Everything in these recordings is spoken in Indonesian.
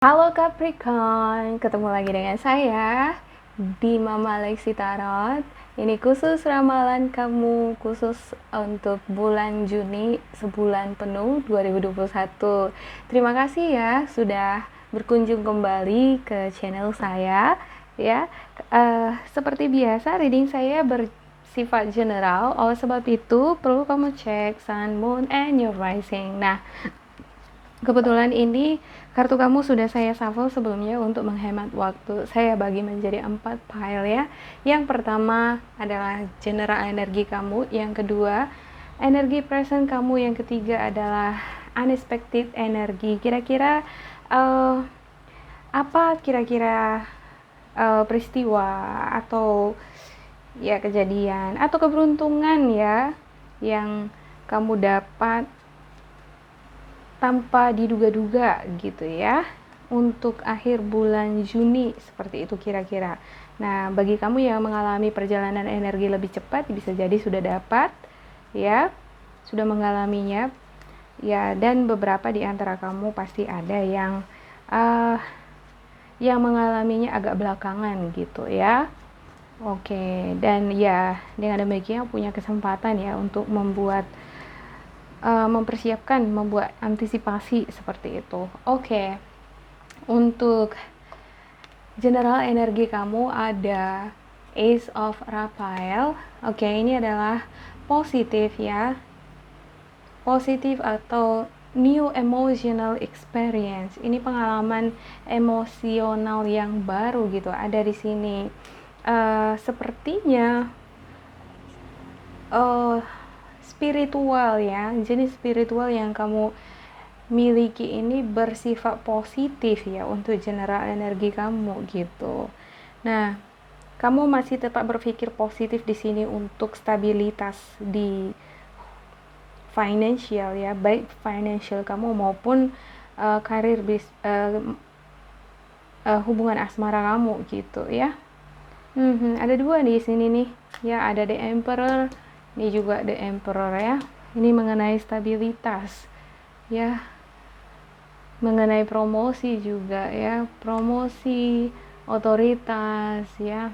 Halo Capricorn, ketemu lagi dengan saya di Mama Lexi Tarot. Ini khusus ramalan kamu, khusus untuk bulan Juni, sebulan penuh 2021. Terima kasih ya sudah berkunjung kembali ke channel saya. Ya, seperti biasa reading saya bersifat general. Oleh sebab itu perlu kamu cek Sun, Moon, and your rising. Nah, kebetulan ini kartu kamu sudah saya shuffle sebelumnya untuk menghemat waktu. Saya bagi menjadi 4 pile ya. Yang pertama adalah general energi kamu, yang kedua energi present kamu, yang ketiga adalah unexpected energi. Kira-kira apa kira-kira peristiwa atau ya kejadian atau keberuntungan ya yang kamu dapat tanpa diduga-duga gitu ya untuk akhir bulan Juni, seperti itu kira-kira. Nah, bagi kamu yang mengalami perjalanan energi lebih cepat, bisa jadi sudah dapat ya, sudah mengalaminya ya, dan beberapa di antara kamu pasti ada yang mengalaminya agak belakangan gitu ya. Oke, dan ya dengan demikian punya kesempatan ya untuk membuat antisipasi seperti itu. Oke. Untuk general energi kamu ada Ace of Rafael. Oke, ini adalah positif ya. Positif atau new emotional experience. Ini pengalaman emosional yang baru gitu ada di sini. Sepertinya spiritual ya, jenis spiritual yang kamu miliki ini bersifat positif ya untuk general energi kamu gitu. Nah, kamu masih tetap berpikir positif di sini untuk stabilitas di financial ya, baik financial kamu maupun karir hubungan asmara kamu gitu ya. Ada dua di sini nih ya, ada The Emperor, ini juga The Emperor ya. Ini mengenai stabilitas ya, mengenai promosi juga ya, promosi, otoritas ya.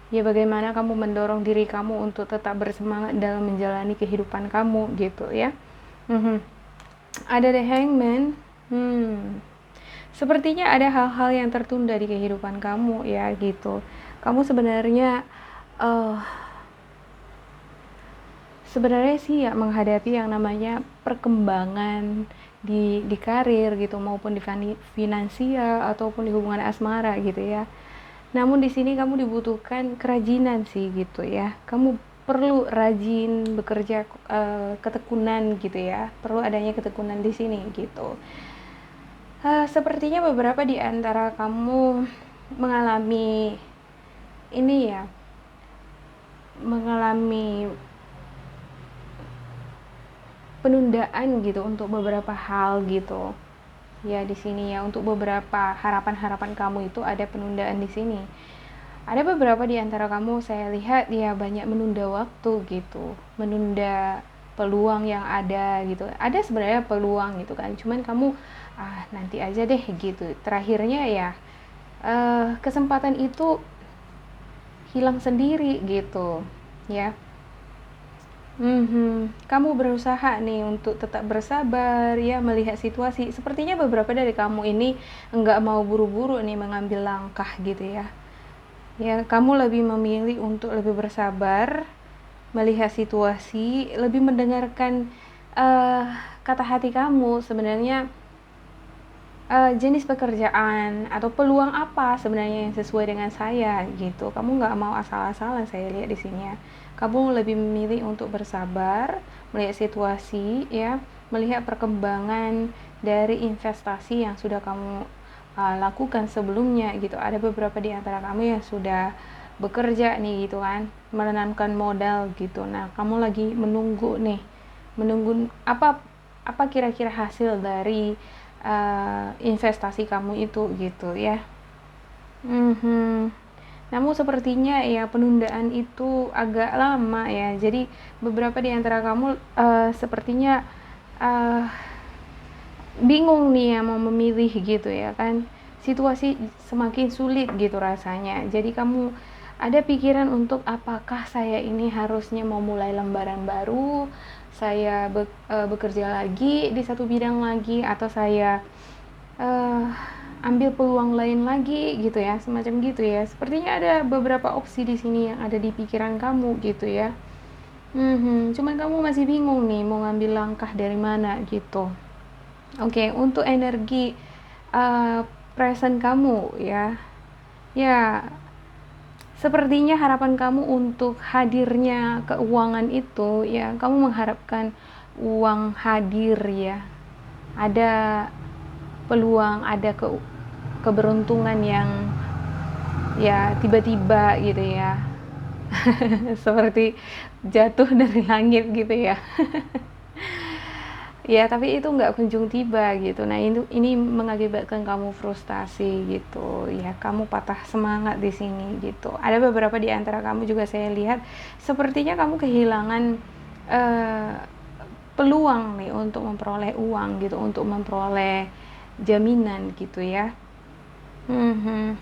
Ya, bagaimana kamu mendorong diri kamu untuk tetap bersemangat dalam menjalani kehidupan kamu gitu ya. Ada The Hangman. Sepertinya ada hal-hal yang tertunda di kehidupan kamu ya gitu. Kamu sebenarnya sih ya menghadapi yang namanya perkembangan di karir gitu, maupun di finansial ataupun di hubungan asmara gitu ya. Namun di sini kamu dibutuhkan kerajinan sih gitu ya. Kamu perlu rajin bekerja, ketekunan gitu ya. Perlu adanya ketekunan di sini gitu. Sepertinya beberapa di antara kamu mengalami ini ya, mengalami penundaan gitu untuk beberapa hal gitu ya di sini ya. Untuk beberapa harapan-harapan kamu itu ada penundaan di sini. Ada beberapa di antara kamu saya lihat ya banyak menunda waktu gitu, menunda peluang yang ada gitu. Ada sebenarnya peluang gitu kan, cuman kamu nanti aja deh gitu. Terakhirnya ya kesempatan itu hilang sendiri gitu ya. Kamu berusaha nih untuk tetap bersabar ya, melihat situasi. Sepertinya beberapa dari kamu ini enggak mau buru-buru nih mengambil langkah gitu ya. Ya, kamu lebih memilih untuk lebih bersabar, melihat situasi, lebih mendengarkan kata hati kamu sebenarnya. Jenis pekerjaan atau peluang apa sebenarnya yang sesuai dengan saya gitu. Kamu nggak mau asal-asalan, saya lihat di sini ya. Kamu lebih memilih untuk bersabar, melihat situasi ya, melihat perkembangan dari investasi yang sudah kamu lakukan sebelumnya gitu. Ada beberapa di antara kamu yang sudah bekerja nih gitu kan, menanamkan modal gitu. Nah, kamu lagi menunggu nih, menunggu apa kira-kira hasil dari investasi kamu itu gitu ya. Namun sepertinya ya penundaan itu agak lama ya. Jadi beberapa di antara kamu sepertinya bingung nih ya mau memilih gitu ya kan, situasi semakin sulit gitu rasanya. Jadi kamu ada pikiran untuk apakah saya ini harusnya mau mulai lembaran baru, saya bekerja lagi di satu bidang lagi, atau saya eh, ambil peluang lain lagi gitu ya, semacam gitu ya. Sepertinya ada beberapa opsi di sini yang ada di pikiran kamu gitu ya. Cuman kamu masih bingung nih mau ngambil langkah dari mana gitu. Oke, untuk energi uh, present kamu ya, ya sepertinya harapan kamu untuk hadirnya keuangan itu ya, kamu mengharapkan uang hadir ya, ada peluang, ada keberuntungan yang ya tiba-tiba gitu ya, seperti jatuh dari langit gitu ya. Ya tapi itu nggak kunjung tiba gitu. Nah ini mengakibatkan kamu frustasi gitu ya, kamu patah semangat di sini gitu. Ada beberapa di antara kamu juga saya lihat sepertinya kamu kehilangan eh, peluang nih untuk memperoleh uang gitu, untuk memperoleh jaminan gitu ya. Hmm.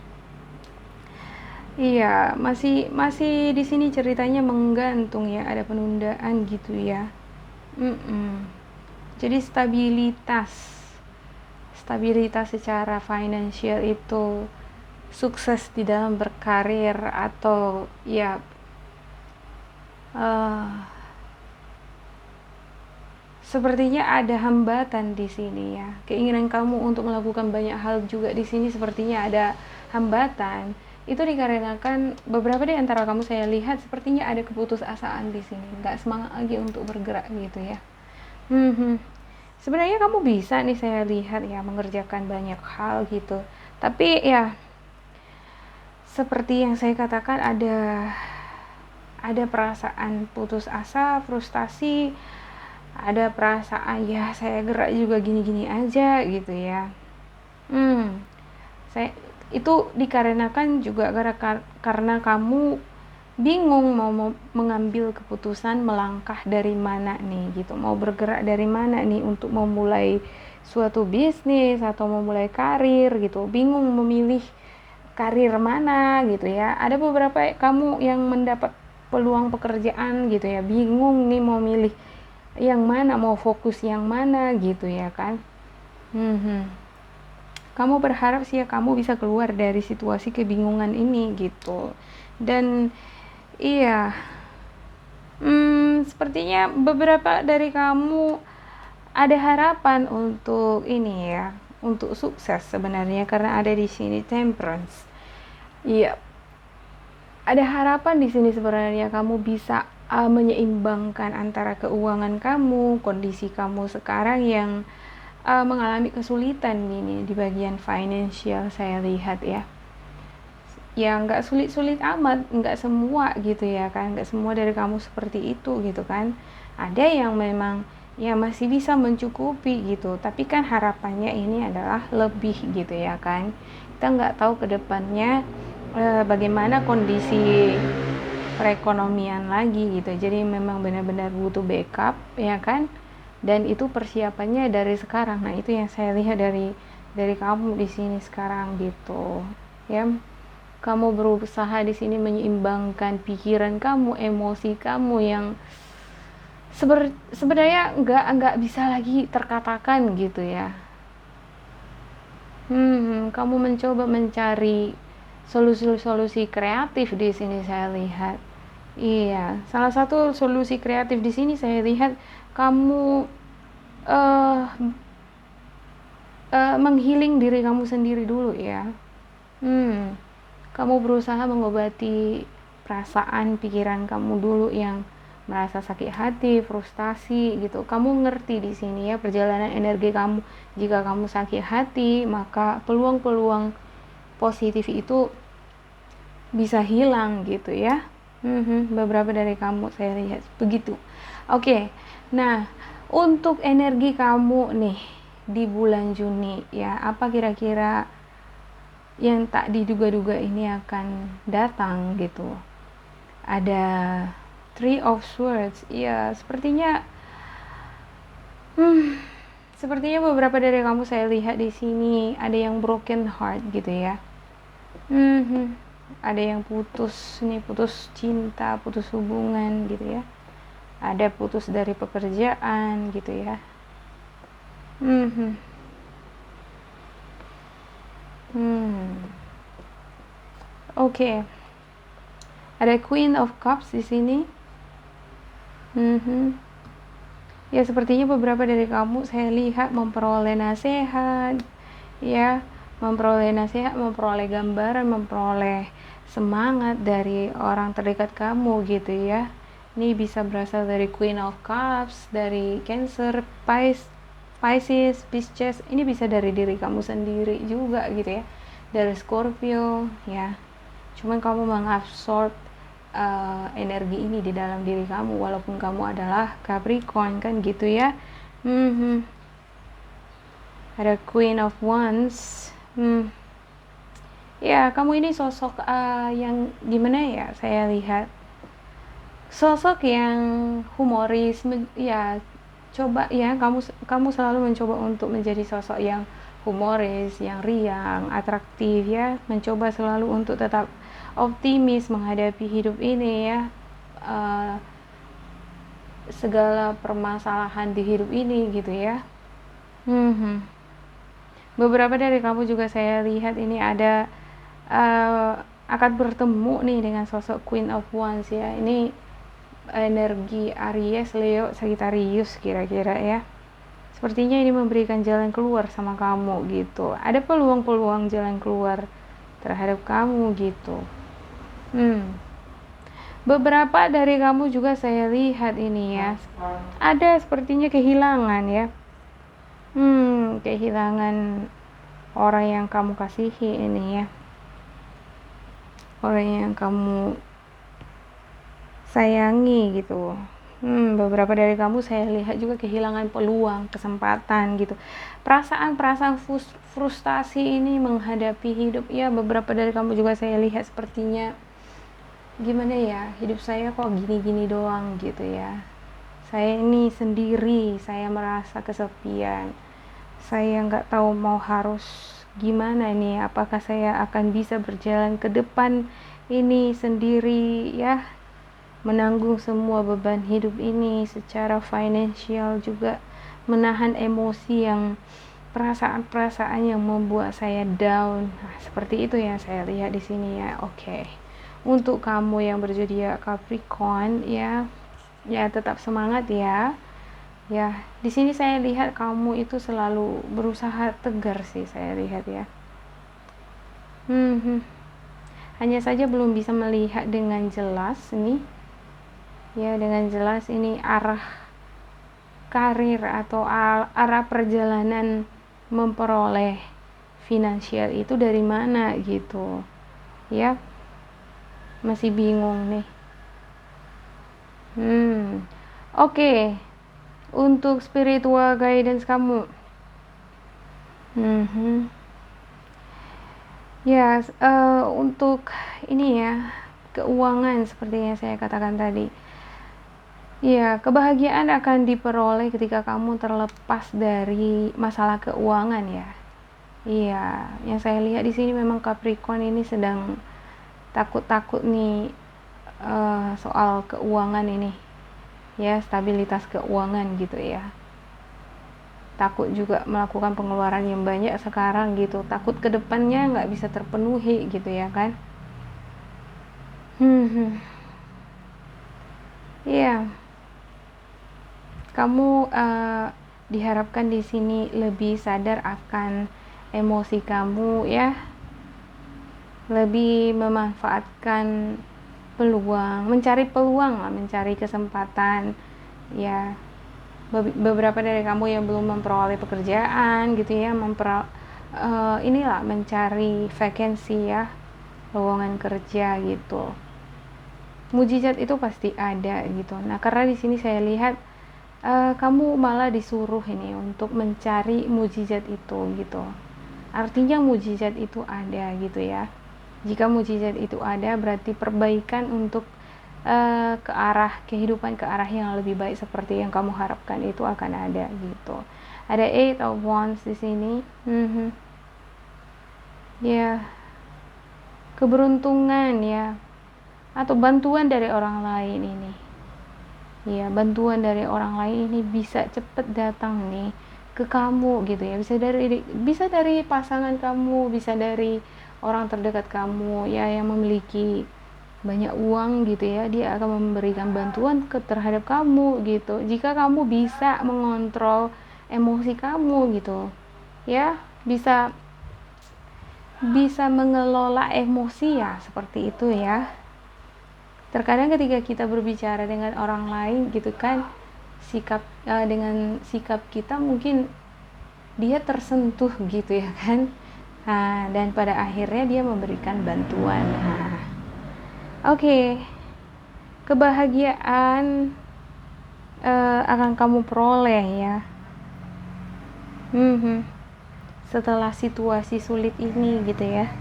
Iya, masih masih di sini ceritanya menggantung ya, ada penundaan gitu ya. Mm-mm. Jadi stabilitas secara finansial itu sukses di dalam berkarir, atau ya eh, sepertinya ada hambatan di sini ya. Keinginan kamu untuk melakukan banyak hal juga di sini sepertinya ada hambatan. Itu dikarenakan beberapa di antara kamu saya lihat sepertinya ada keputusasaan di sini, nggak semangat lagi untuk bergerak gitu ya. Hmm. Sebenarnya kamu bisa nih saya lihat ya mengerjakan banyak hal gitu. Tapi ya seperti yang saya katakan, ada perasaan putus asa, frustasi, ada perasaan ya saya gerak juga gini-gini aja gitu ya. Hmm, saya itu dikarenakan juga karena kamu bingung mau mengambil keputusan melangkah dari mana nih gitu, mau bergerak dari mana nih untuk memulai suatu bisnis atau memulai karir gitu, bingung memilih karir mana gitu ya. Ada beberapa kamu yang mendapat peluang pekerjaan gitu ya, bingung nih mau milih yang mana, mau fokus yang mana gitu ya kan. Hmm. Kamu berharap sih ya kamu bisa keluar dari situasi kebingungan ini gitu. Dan iya, sepertinya beberapa dari kamu ada harapan untuk ini ya, untuk sukses sebenarnya, karena ada di sini Temperance. Iya, ada harapan di sini sebenarnya kamu bisa menyeimbangkan antara keuangan kamu, kondisi kamu sekarang yang mengalami kesulitan ini di bagian financial saya lihat ya. Ya nggak sulit-sulit amat, nggak semua gitu ya kan, nggak semua dari kamu seperti itu gitu kan. Ada yang memang ya masih bisa mencukupi gitu, tapi kan harapannya ini adalah lebih gitu ya kan. Kita nggak tahu ke depannya bagaimana kondisi perekonomian lagi gitu, jadi memang benar-benar butuh backup ya kan, dan itu persiapannya dari sekarang. Nah itu yang saya lihat dari kamu di sini sekarang gitu ya. Kamu berusaha di sini menyeimbangkan pikiran kamu, emosi kamu yang sebenarnya nggak bisa lagi terkatakan gitu ya. Kamu mencoba mencari solusi-solusi kreatif di sini saya lihat. Iya, salah satu solusi kreatif di sini saya lihat kamu uh, menghealing diri kamu sendiri dulu ya. Kamu berusaha mengobati perasaan pikiran kamu dulu yang merasa sakit hati, frustasi gitu. Kamu ngerti di sini ya perjalanan energi kamu. Jika kamu sakit hati, maka peluang-peluang positif itu bisa hilang gitu ya. Beberapa dari kamu saya lihat begitu. Oke, nah untuk energi kamu nih di bulan Juni ya, apa kira-kira yang tak diduga-duga ini akan datang gitu? Ada Three of Swords ya, sepertinya Sepertinya beberapa dari kamu saya lihat di sini ada yang broken heart gitu ya. Ada yang putus nih, putus cinta, putus hubungan gitu ya. Ada putus dari pekerjaan gitu ya. Mhm. Oke. Ada Queen of Cups di sini. Ya, sepertinya beberapa dari kamu saya lihat memperoleh nasihat, ya, memperoleh gambaran, memperoleh semangat dari orang terdekat kamu gitu ya. Ini bisa berasal dari Queen of Cups, dari Cancer, Pisces, Pisces. Ini bisa dari diri kamu sendiri juga gitu ya. Dari Scorpio, ya. Cuman kamu mengabsorb energi ini di dalam diri kamu walaupun kamu adalah Capricorn kan gitu ya. Ada Queen of Wands. Ya, kamu ini sosok yang gimana ya, saya lihat sosok yang humoris ya. Coba ya, kamu selalu mencoba untuk menjadi sosok yang humoris, yang riang, atraktif ya, mencoba selalu untuk tetap optimis menghadapi hidup ini ya. Segala permasalahan di hidup ini gitu ya. Beberapa dari kamu juga saya lihat ini ada akan bertemu nih dengan sosok Queen of Wands ya. Ini energi Aries, Leo, Sagittarius kira-kira ya. Sepertinya ini memberikan jalan keluar sama kamu gitu. Ada peluang-peluang jalan keluar terhadap kamu gitu. Beberapa dari kamu juga saya lihat ini ya, ada sepertinya kehilangan ya. Kehilangan orang yang kamu kasihi ini ya, orang yang kamu sayangi gitu. Beberapa dari kamu saya lihat juga kehilangan peluang, kesempatan gitu. Perasaan-perasaan frustasi ini menghadapi hidup ya. Beberapa dari kamu juga saya lihat sepertinya gimana ya, hidup saya kok gini-gini doang gitu ya. Saya ini sendiri, saya merasa kesepian. Saya nggak tahu mau harus gimana nih, apakah saya akan bisa berjalan ke depan ini sendiri ya, menanggung semua beban hidup ini secara finansial, juga menahan emosi yang perasaan-perasaan yang membuat saya down. Seperti itu yang saya lihat di sini ya. Oke. Untuk kamu yang berzodiak Capricorn ya, tetap semangat ya. Ya, di sini saya lihat kamu itu selalu berusaha tegar sih, saya lihat ya. Hanya saja belum bisa melihat dengan jelas ini. Ya, dengan jelas ini arah karir atau arah perjalanan memperoleh finansial itu dari mana gitu. Ya. Masih bingung nih. Oke. Untuk spiritual guidance kamu. Ya, untuk ini ya, keuangan seperti yang saya katakan tadi. Ya, kebahagiaan akan diperoleh ketika kamu terlepas dari masalah keuangan ya. Iya, yang saya lihat di sini memang Capricorn ini sedang takut-takut nih soal keuangan ini. Ya, stabilitas keuangan gitu ya. Takut juga melakukan pengeluaran yang banyak sekarang gitu, takut kedepannya nggak bisa terpenuhi gitu ya kan. Iya, kamu diharapkan di sini lebih sadar akan emosi kamu ya, lebih memanfaatkan peluang, mencari peluang lah, mencari kesempatan ya. Beberapa dari kamu yang belum memperoleh pekerjaan gitu ya, inilah mencari vacancy ya, lowongan kerja gitu. Mujizat itu pasti ada gitu. Nah, karena di sini saya lihat kamu malah disuruh ini untuk mencari mujizat itu gitu. Artinya mujizat itu ada gitu ya. Jika mujizat itu ada, berarti perbaikan untuk kehidupan ke arah yang lebih baik seperti yang kamu harapkan itu akan ada gitu. Ada Eight of Wands di sini. Ya, keberuntungan ya, atau bantuan dari orang lain ini. Ya, bantuan dari orang lain ini bisa cepet datang nih ke kamu gitu ya. Bisa dari pasangan kamu, bisa dari orang terdekat kamu ya yang memiliki banyak uang gitu ya. Dia akan memberikan bantuan terhadap kamu gitu. Jika kamu bisa mengontrol emosi kamu gitu. Ya, bisa mengelola emosi ya, seperti itu ya. Terkadang ketika kita berbicara dengan orang lain gitu kan, dengan sikap kita mungkin dia tersentuh gitu ya kan. Dan pada akhirnya dia memberikan bantuan. Oke. Kebahagiaan akan kamu peroleh ya. Setelah situasi sulit ini gitu ya,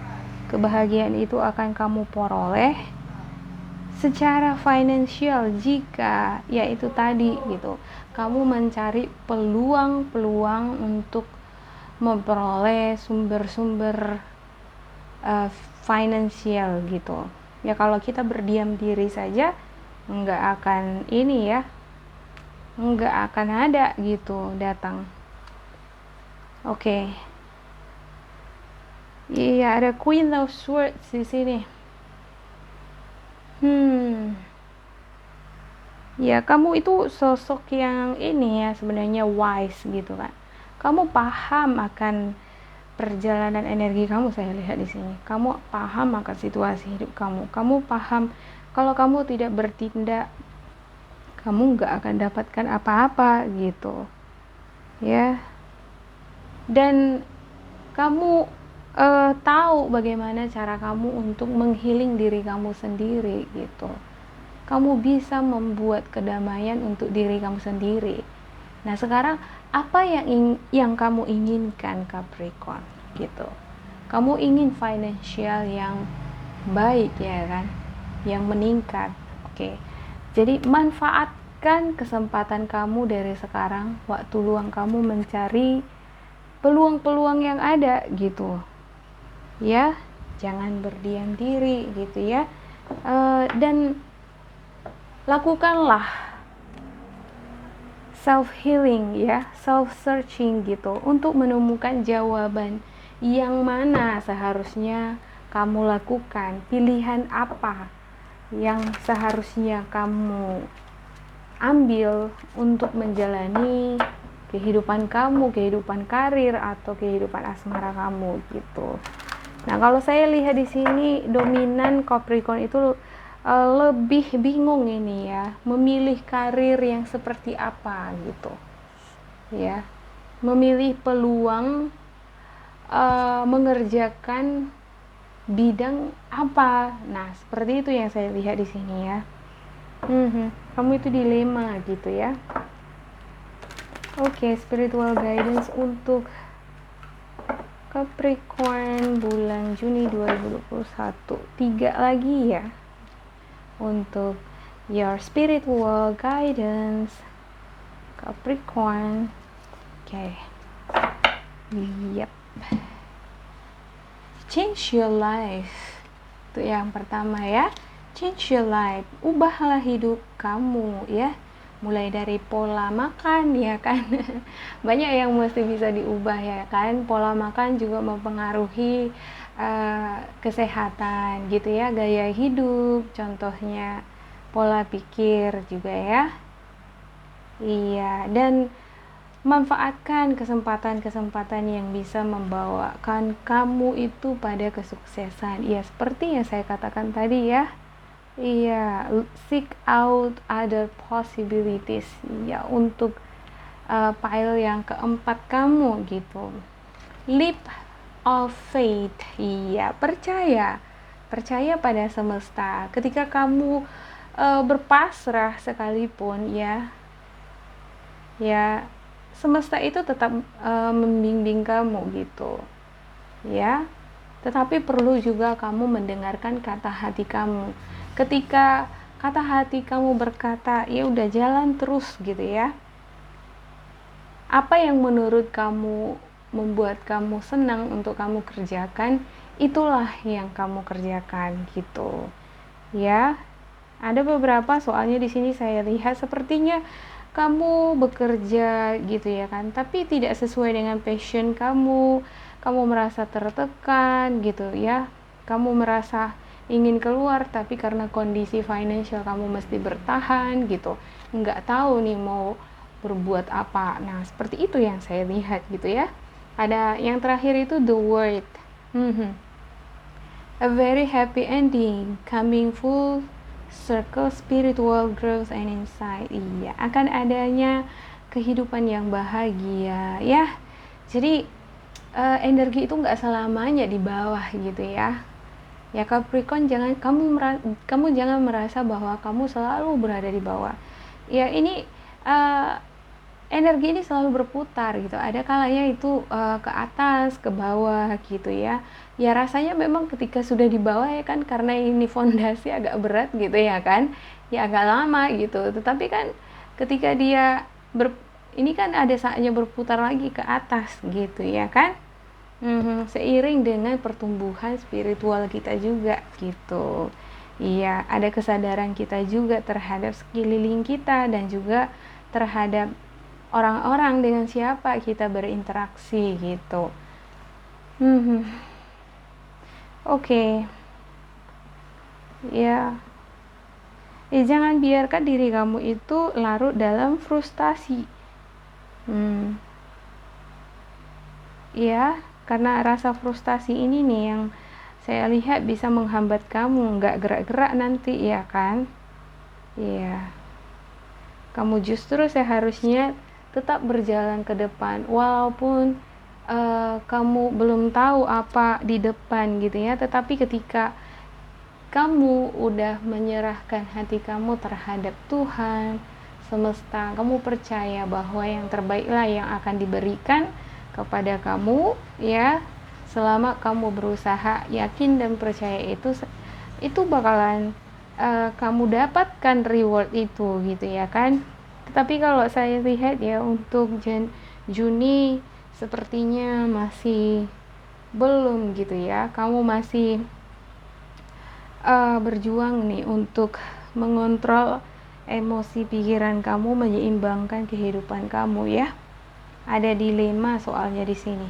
kebahagiaan itu akan kamu peroleh secara finansial jika ya itu tadi gitu, kamu mencari peluang-peluang untuk memperoleh sumber-sumber finansial gitu ya. Kalau kita berdiam diri saja nggak akan ini ya, nggak akan ada gitu datang. Oke. Iya, ada Queen of Swords di sini. Ya, kamu itu sosok yang ini ya, sebenarnya wise gitu kan. Kamu paham akan perjalanan energi kamu, saya lihat di sini. Kamu paham akan situasi hidup kamu. Kamu paham kalau kamu tidak bertindak, kamu nggak akan dapatkan apa-apa gitu. Ya. Dan kamu tahu bagaimana cara kamu untuk menghealing diri kamu sendiri gitu. Kamu bisa membuat kedamaian untuk diri kamu sendiri. Nah, sekarang apa yang kamu inginkan, Capricorn gitu? Kamu ingin financial yang baik ya kan, yang meningkat. Oke. Jadi manfaatkan kesempatan kamu dari sekarang, waktu luang kamu mencari peluang-peluang yang ada gitu ya. Jangan berdiam diri gitu ya. Dan lakukanlah self healing ya, self searching gitu, untuk menemukan jawaban yang mana seharusnya kamu lakukan, pilihan apa yang seharusnya kamu ambil untuk menjalani kehidupan kamu, kehidupan karir atau kehidupan asmara kamu gitu. Nah, kalau saya lihat di sini dominan Capricorn itu lebih bingung ini ya, memilih karir yang seperti apa gitu. Ya. Memilih peluang mengerjakan bidang apa. Nah, seperti itu yang saya lihat di sini ya. Kamu itu dilema gitu ya. Oke, spiritual guidance untuk Capricorn bulan Juni 2021. 3 lagi ya untuk your spiritual guidance Capricorn. Oke. Yep. Change your life. Itu yang pertama ya. Change your life. Ubahlah hidup kamu ya. Mulai dari pola makan ya kan. Banyak yang mesti bisa diubah ya kan. Pola makan juga mempengaruhi kesehatan gitu ya, gaya hidup contohnya, pola pikir juga ya. Iya, dan manfaatkan kesempatan-kesempatan yang bisa membawakan kamu itu pada kesuksesan. Ya, seperti yang saya katakan tadi ya. Iya, seek out other possibilities ya, untuk pile yang keempat kamu gitu. Leap of faith. Iya, percaya pada semesta. Ketika kamu berpasrah sekalipun ya, semesta itu tetap membimbing kamu gitu ya. Tetapi perlu juga kamu mendengarkan kata hati kamu. Ketika kata hati kamu berkata, ya udah jalan terus gitu ya, apa yang menurut kamu membuat kamu senang untuk kamu kerjakan, itulah yang kamu kerjakan gitu. Ya, ada beberapa soalnya di sini saya lihat sepertinya kamu bekerja gitu ya kan, tapi tidak sesuai dengan passion kamu. Kamu merasa tertekan gitu ya. Kamu merasa ingin keluar tapi karena kondisi financial kamu mesti bertahan gitu. Nggak tahu nih mau berbuat apa. Nah, seperti itu yang saya lihat gitu ya. Ada yang terakhir itu the word. A very happy ending, coming full circle spiritual growth and insight. Iya, akan adanya kehidupan yang bahagia ya. Jadi energi itu nggak selamanya di bawah gitu ya. Ya Capricorn, kamu jangan merasa bahwa kamu selalu berada di bawah. Ya ini energi ini selalu berputar gitu. Ada kalanya itu ke atas, ke bawah gitu ya. Ya rasanya memang ketika sudah di bawah ya kan, karena ini fondasi agak berat gitu ya kan. Ya agak lama gitu. Tetapi kan ketika dia ini kan ada saatnya berputar lagi ke atas gitu ya kan. Seiring dengan pertumbuhan spiritual kita juga gitu. Iya, ada kesadaran kita juga terhadap sekeliling kita dan juga terhadap orang-orang dengan siapa kita berinteraksi gitu. Oke. Ya. Jangan biarkan diri kamu itu larut dalam frustasi. Ya, karena rasa frustasi ini nih yang saya lihat bisa menghambat kamu nggak gerak-gerak nanti ya kan. Iya, kamu justru seharusnya tetap berjalan ke depan walaupun kamu belum tahu apa di depan gitu ya, tetapi ketika kamu udah menyerahkan hati kamu terhadap Tuhan semesta, kamu percaya bahwa yang terbaiklah yang akan diberikan kepada kamu ya, selama kamu berusaha, yakin dan percaya itu bakalan kamu dapatkan reward itu gitu ya kan. Tetapi kalau saya lihat ya untuk Juni sepertinya masih belum gitu ya, kamu masih berjuang nih untuk mengontrol emosi pikiran kamu, menyeimbangkan kehidupan kamu ya. Ada dilema soalnya di sini.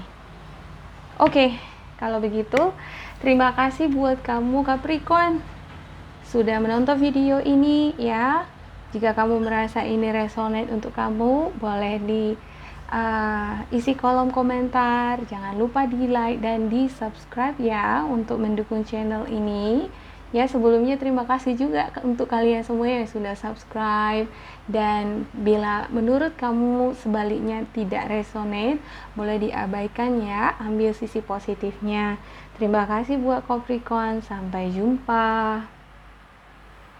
Oke, kalau begitu terima kasih buat kamu Capricorn sudah menonton video ini ya. Jika kamu merasa ini resonate untuk kamu, boleh di isi kolom komentar. Jangan lupa di like dan di subscribe ya untuk mendukung channel ini. Ya, sebelumnya terima kasih juga untuk kalian semua yang sudah subscribe. Dan bila menurut kamu sebaliknya tidak resonate, boleh diabaikan ya, ambil sisi positifnya. Terima kasih buat Capricorn, sampai jumpa.